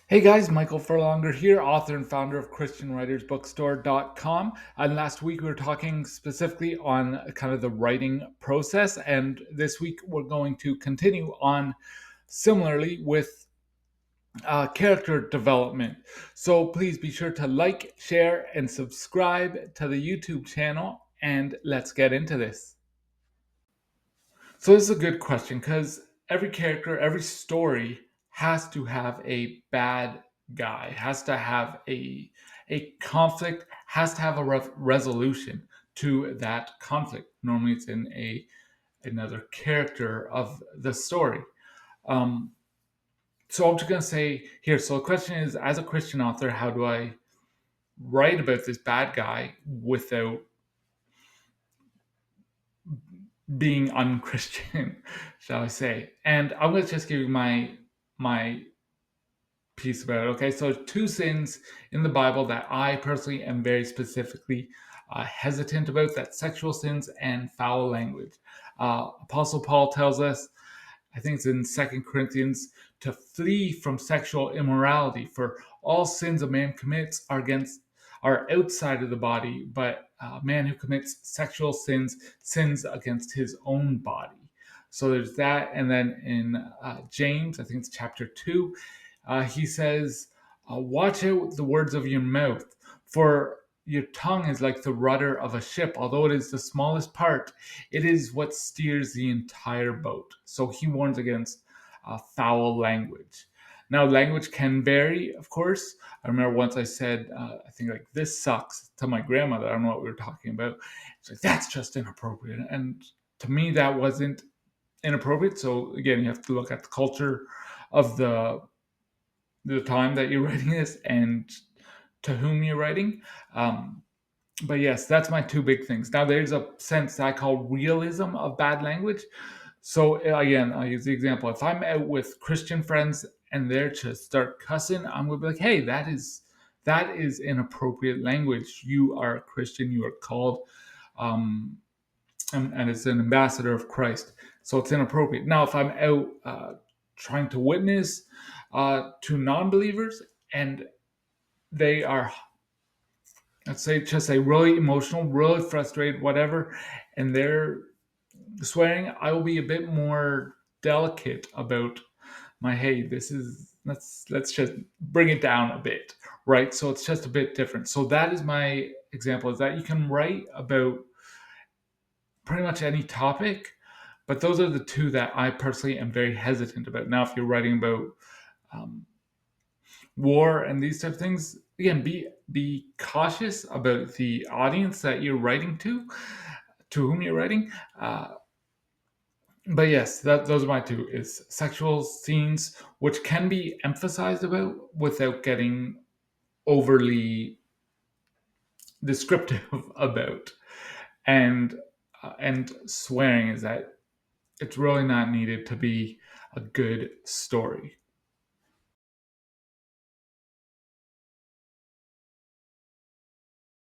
Hey guys, Michael Furlonger here, author and founder of ChristianWritersBookstore.com. And last week we were talking specifically on kind of the writing process. And this week we're going to continue on similarly with character development. So please be sure to like, share, and subscribe to the YouTube channel. And let's get into this. So this is a good question because every character, every story has to have a bad guy, has to have a conflict, has to have a resolution to that conflict. Normally, it's in a another character of the story. Um, so I'm just gonna say here. So the question is, as a Christian author, how do I write about this bad guy without being unchristian, shall I say? And I'm going to just give you my piece about it. Okay, so two sins in the Bible that I personally am very specifically hesitant about: that sexual sins and foul language. Apostle Paul tells us, I think it's in Second Corinthians, to flee from sexual immorality, for all sins a man commits are outside of the body, but a man who commits sexual sins against his own body. So there's that, and then in James, I think it's chapter 2, he says, "Watch out the words of your mouth, for your tongue is like the rudder of a ship. Although it is the smallest part, it is what steers the entire boat." So he warns against foul language. Now, language can vary, of course. I remember once I said, I think like "this sucks" to my grandmother. I don't know what we were talking about. It's like, that's just inappropriate. And to me, that wasn't inappropriate. So again, you have to look at the culture of the time that you're writing this and to whom you're writing. Um, but yes, that's my two big things. Now, there's a sense that I call realism of bad language. So again, I'll use the example. If I'm out with Christian friends and they're to start cussing, I'm gonna be like, "Hey, that is inappropriate language. You are a Christian. You are called, um, and it's an ambassador of Christ. So it's inappropriate." Now, if I'm out trying to witness to non-believers and they are, let's say, just say really emotional, really frustrated, whatever, and they're swearing, I will be a bit more delicate about my, hey, this is, let's just bring it down a bit, right? So it's just a bit different. So that is my example, is that you can write about pretty much any topic, but those are the two that I personally am very hesitant about. Now, if you're writing about um, war and these type of things, again, be cautious about the audience that you're writing to whom you're writing. But yes, those are my two: is sexual scenes, which can be emphasized about without getting overly descriptive about, and and swearing, is that it's really not needed to be a good story.